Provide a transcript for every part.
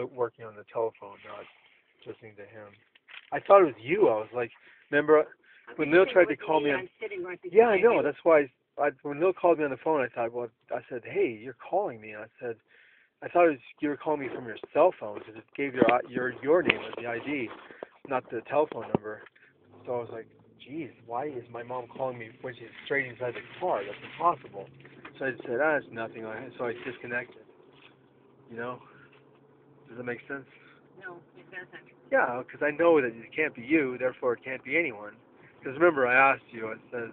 working on the telephone, not listening to him. I thought it was you. I was like, remember when Lil tried to call me on? I'm sitting right beside Yeah, I know. you. That's why when Lil called me on the phone, I thought, well, I said, hey, you're calling me. And I said, I thought it was, you were calling me from your cell phone because it gave your name as the ID, not the telephone number. So I was like, geez, why is my mom calling me when she's straight inside the car? That's impossible. So I said, it's nothing. So I disconnected. You know? Does that make sense? No, it doesn't. Yeah, because I know that it can't be you, therefore it can't be anyone. Because remember, I asked you, I said,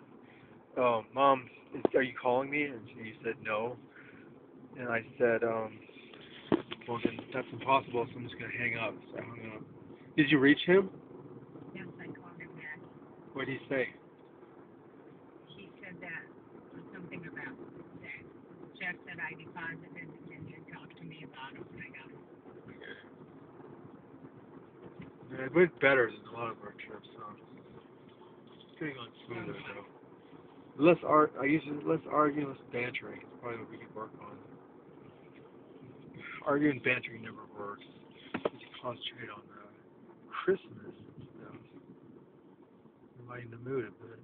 oh, Mom, are you calling me? And you said no. And I said, well, then that's impossible, so I'm just going to hang up. So I hung up. Did you reach him? Yes, I called him back. What did he say? He said that something about that check that I deposited, and you talked to me about it when I got home. Okay. Yeah, it went better than a lot of our trips, so it's getting on smoother, though. Less arguing, less bantering. It's probably what we could work on. Arguing and bantering never works. You need to concentrate on Christmas and stuff. Lighten the mood a bit.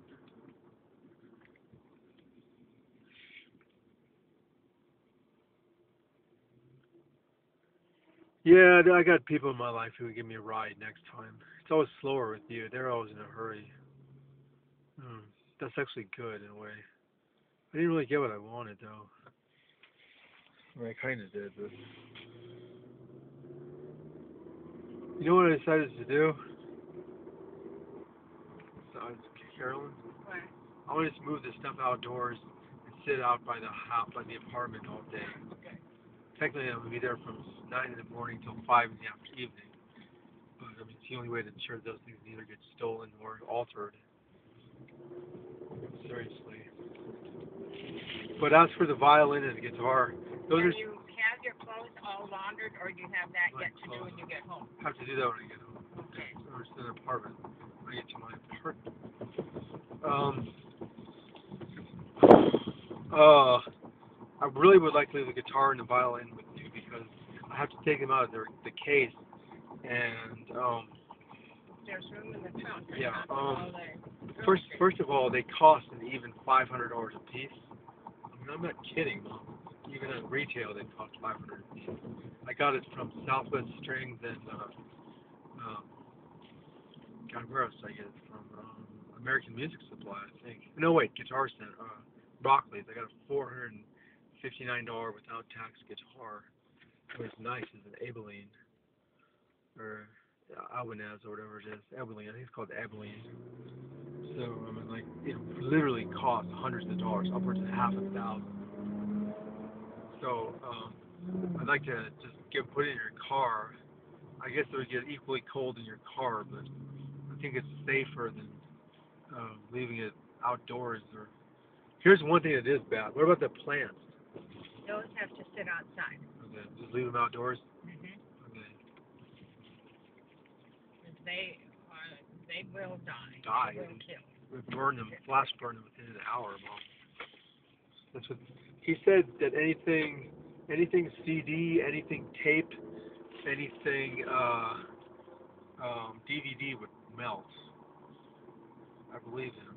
Yeah, I got people in my life who would give me a ride next time. It's always slower with you. They're always in a hurry. Hmm. That's actually good in a way. I didn't really get what I wanted though. I mean, I kind of did, but you know what I decided to do? Carolyn, What? I want to just move this stuff outdoors and sit out by the house, by the apartment all day. Okay. Technically, I'm gonna be there from 9 in the morning till 5 in the evening. But I mean, it's the only way to ensure those things either get stolen or altered. Seriously. But as for the violin and the guitar, those Have are. you have your clothes all laundered, or do you have that yet to do when you get home? Have to do that when I get home. Okay. Or it's an apartment. When I get to my apartment. I really would like to leave the guitar and the violin with you because I have to take them out of the case and There's room in the trunk. yeah. First of all, they cost an even $500 a piece. I mean, I'm not kidding, Mom. Even at retail, they cost $500 a piece. I got it from Southwest Strings and um, God, where else did I get it from? American Music Supply, I think. No, wait, Guitar Center. Broccoli's. I got a $459 without tax guitar. It was nice. It's an Abilene or Albanese or whatever it is. Abilene. I think it's called Abilene. So I mean, like, it literally costs hundreds of dollars, upwards of half a thousand. So I'd like to just put it in your car. I guess it would get equally cold in your car, but I think it's safer than leaving it outdoors. Or here's one thing that is bad. What about the plants? those have to sit outside. Okay, just leave them outdoors. Mm-hmm. Okay. They will die. Die. They will kill. We burn them, flash burn them within an hour, Mom. That's what he said. That anything CD, anything tape, anything DVD would melt. I believe him.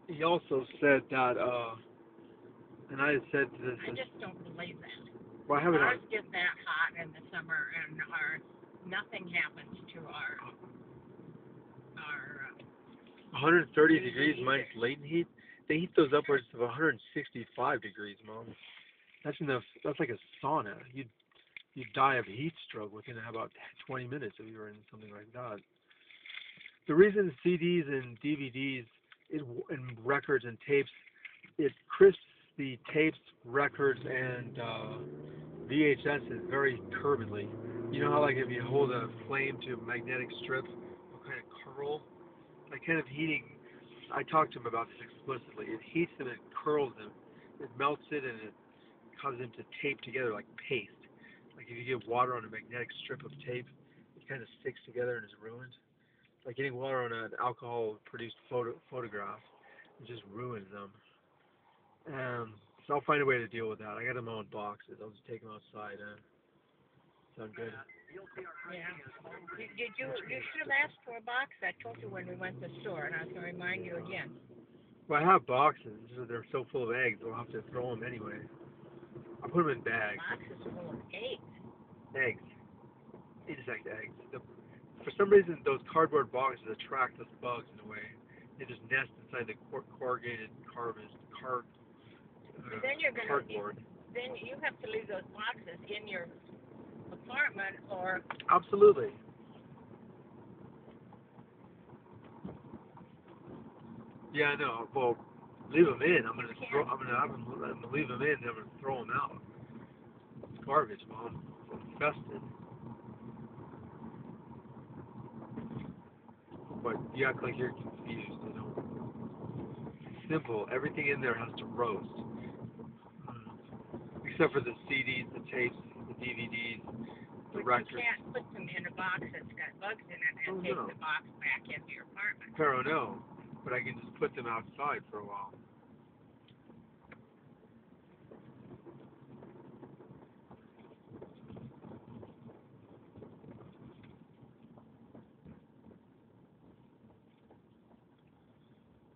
He also said that, and I had said this. I just don't believe that. Well, I haven't. Ours get that hot in the summer, and nothing happens to our 130 degrees minus latent heat. They heat those upwards of 165 degrees, Mom. That's enough. That's like a sauna. You'd die of heat stroke within about 20 minutes if you were in something like that. The reason CDs and DVDs and records and tapes, it crisps the tapes, records, and VHS is very turbidly. You know how like if you hold a flame to a magnetic strip, it'll kind of curl? That kind of heating, I talked to him about this explicitly. It heats them, it curls them, it melts it, and it causes them to tape together like paste. Like if you get water on a magnetic strip of tape, it kind of sticks together and is ruined. Like getting water on an alcohol-produced photograph, it just ruins them. So I'll find a way to deal with that. I got them all in boxes. I'll just take them outside. Sound good? Yeah. You should have asked for a box. I told you when we went to the store, and I was going to remind you again. Well, I have boxes. They're so full of eggs, I'll have to throw them anyway. I'll put them in bags. Boxes full of eggs. Eggs. Insect eggs. For some reason, those cardboard boxes attract those bugs in a way. They just nest inside the corrugated Then you're gonna, cardboard. then you have to leave those boxes in your apartment or... Absolutely. Yeah, I know. Well, leave them in. I'm gonna leave them in. And I'm gonna throw them out. It's garbage, Mom. It's infested. But you act like you're confused. You know. It's simple. Everything in there has to roast. Except for the CDs, the tapes, the DVDs, the records. You can't put them in a box that's got bugs in it and take the box back into your apartment. Pero no, but I can just put them outside for a while.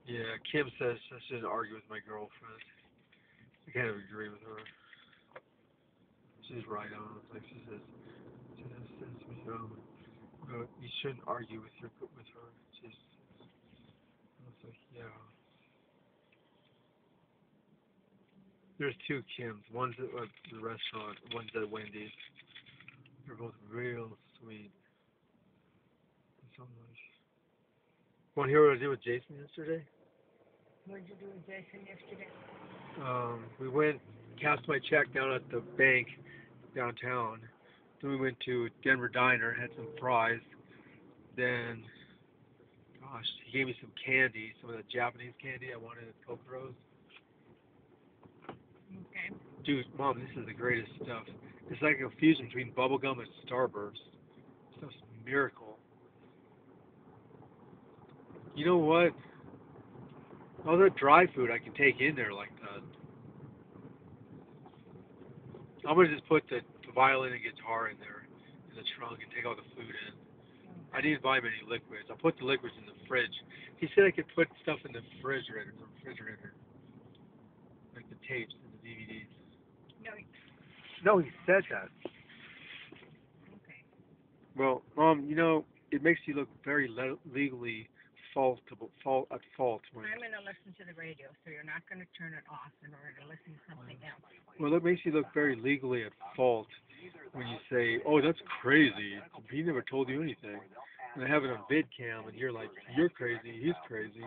Yeah, Kim says I shouldn't argue with my girlfriend. I kind of agree with her. She's right on. It's like she says you shouldn't argue with her. She's, I was like, yeah. There's two Kims. One's at the restaurant. One's at Wendy's. They're both real sweet. So much. Want to hear what I did with Jason yesterday? What did you do with Jason yesterday? We went, cashed my check down at the bank downtown. Then we went to Denver Diner, had some fries. Then, gosh, he gave me some candy, some of the Japanese candy I wanted at Kokoro's. Okay. Dude, Mom, this is the greatest stuff. It's like a fusion between bubblegum and Starburst. This stuff's a miracle. You know what? All that dry food I can take in there like that. I'm going to just put the violin and guitar in there in the trunk and take all the food in. I didn't buy many liquids. I'll put the liquids in the fridge. He said I could put stuff in the refrigerator. Like the tapes and the DVDs. No, he said that. Okay. Well, Mom, you know, it makes you look very legally at fault. When, I'm going to listen to the radio, so you're not going to turn it off in order to listen to something else. well, it makes you look very legally at fault when you say, oh, that's crazy. He never told you anything. And I have it on vid cam, and you're like, you're crazy, he's crazy.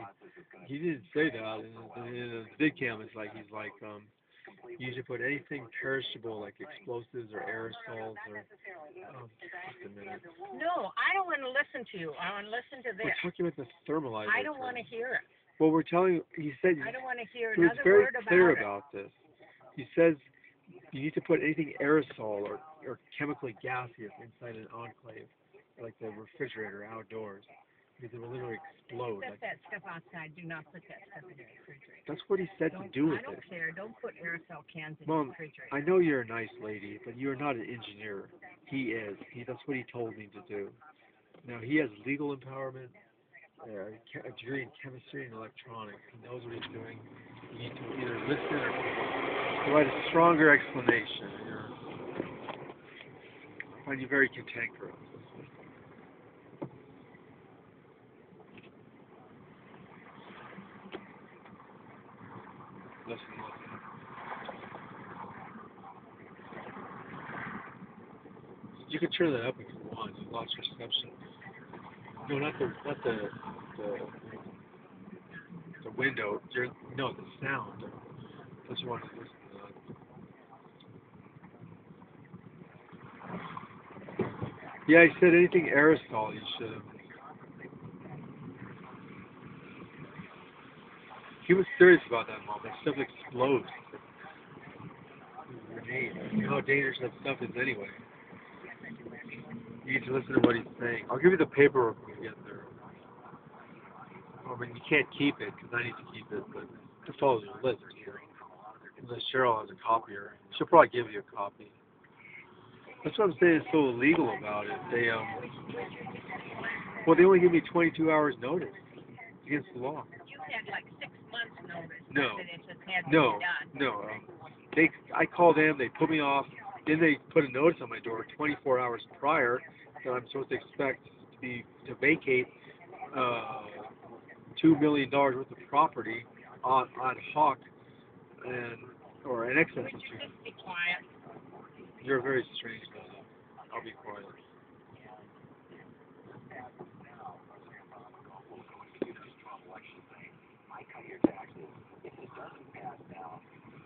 He didn't say that. And in the vid cam, he's like, you should put anything perishable like explosives or aerosols or, just a minute. No, I don't want to listen to you. I want to listen to this. We're talking about the thermalizer. I don't want to hear it. Well, we're telling you, he said, I don't want to hear he was another very word about clear it. about this. He says you need to put anything aerosol or chemically gaseous inside an enclave, like the refrigerator outdoors, because it will literally explode. Put that stuff outside. Do not put that stuff in the refrigerator. That's what he said to do with I don't it. care. Don't put aerosol cans in Mom, the refrigerator. I know you're a nice lady, but you're not an engineer. He is. That's what he told me to do. Now, he has legal empowerment, a degree in chemistry and electronics. He knows what he's doing. You need to either listen or provide a stronger explanation. I find you very cantankerous. Listen. You can turn that up if you want. You lost reception. No, not the window. No, the sound. That's what you want to listen to that. Yeah, I said anything aerosol you should have. He was serious about that, Mom. That stuff explodes. Grenade. You know how dangerous that stuff is anyway. You need to listen to what he's saying. I'll give you the paperwork when we get there. I mean, you can't keep it because I need to keep it, but it follows your list here. Unless Cheryl has a copier. She'll probably give you a copy. That's what I'm saying is so illegal about it. They well, they only give me 22 hours notice. It's against the law. You had like 6 months notice. No. That it just had to No, be done. no. I call them, they put me off, then they put a notice on my door 24 hours prior that I'm supposed to expect to vacate $2 million worth of property on hoc or an excess. Would you just be quiet? You're very strange, Donna. I'll be quiet. Your taxes. If it doesn't pass now,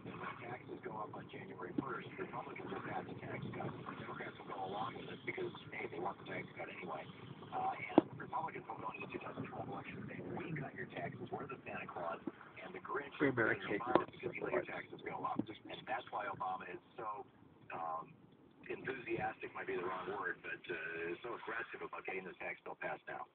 then when taxes go up on January 1st, Republicans will pass a tax cut. Democrats will go along with it because, hey, they want the tax cut anyway. And Republicans will go into the 2012 election saying, we cut your taxes, we're the Santa Claus, and the Grinch is Obama because he let your taxes go up. And that's why Obama is so enthusiastic, might be the wrong word, but so aggressive about getting this tax bill passed now.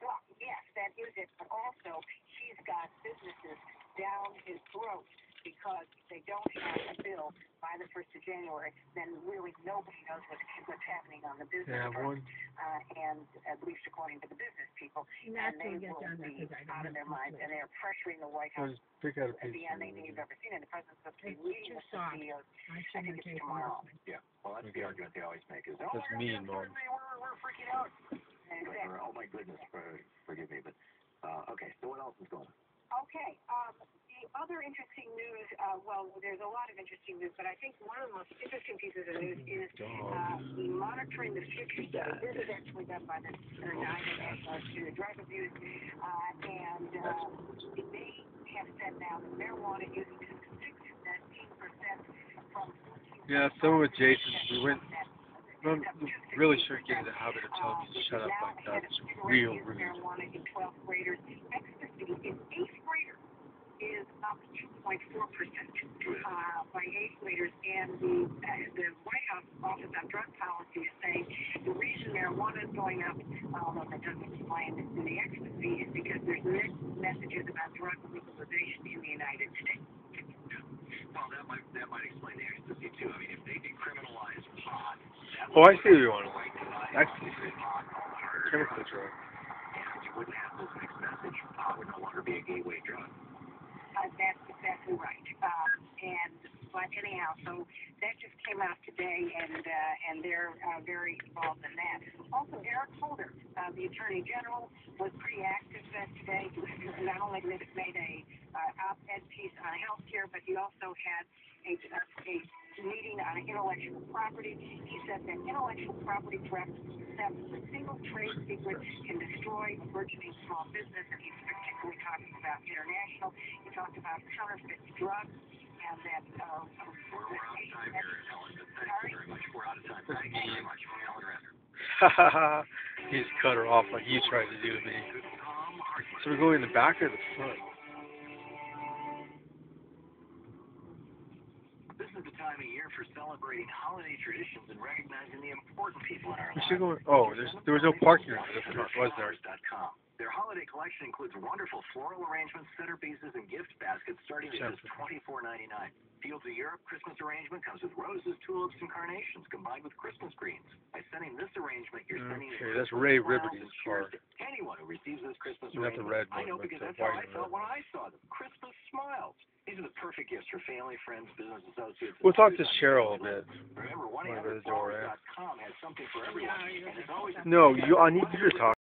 Well, yes, that is it. But also, he's got businesses down his throat because they don't have a bill by the 1st of January. Then really nobody knows what's happening on the business front, and at least according to the business people. And they will be out of their minds, and they're pressuring the White House beyond anything you've ever seen. And the president's supposed to be leading with the CEOs. I think it's tomorrow. Yeah, well, that's the argument they always make is, that's mean, Mom. We're freaking out. Exactly. Oh my goodness, forgive me, but okay. So what else is going on? Okay. The other interesting news. Well, there's a lot of interesting news, but I think one of the most interesting pieces of news is the monitoring the future study. This is actually done by the National Institute of Drug Abuse, and they have said now that marijuana use is 6 to 19% from. Yeah, some with Jason, we went. I'm really sure get in the habit of telling me to shut up like that. It's real rude. Marijuana in 12th graders. Ecstasy in 8th graders is up 2.4% by 8th graders. And the White House Office on Drug Policy is saying the reason marijuana is going up, although that doesn't explain the ecstasy, is because there's mixed messages about drug legalization in the United States. Well, that might explain the ecstasy too. I mean, if they decriminalize pot. Oh, I see what you want. Ecstasy. Chemical drug. And you wouldn't have this mixed message. Pot would no longer be a gateway drug. That's exactly right. But anyhow, so that just came out today, and they're very involved in that. Also, Eric Holder, the Attorney General, was pretty active today. Not only made a op-ed piece on health care, but he also had a meeting on intellectual property. He said that intellectual property theft, a single trade secret, can destroy a burgeoning small business, and he's particularly talking about international. He talked about counterfeit drugs, and that we're out of time here, Ellen, but thank you very much. We're out of time. Thank you very much, Ellen Renner. He just cut her off like you tried to do to me. So we're going in the back or the front? This is the time of year for celebrating holiday traditions and recognizing the important people in our We lives. should go. Oh, there was no parking at the front, was there? Their holiday collection includes wonderful floral arrangements, centerpieces, and gift baskets starting at just $24.99. Fields of Europe Christmas arrangement comes with roses, tulips, and carnations combined with Christmas greens. By sending this arrangement, you're sending that's Ray Ribberty's car. Anyone who receives this Christmas Not the red one, I know but because the that's how white I felt when I saw them. Christmas smiles. These are the perfect gifts for family, friends, business associates. We'll talk to Cheryl a bit. Remember, Over the door, 1-800-Flowers.com has something for everyone. And it's always no, I need you to talk.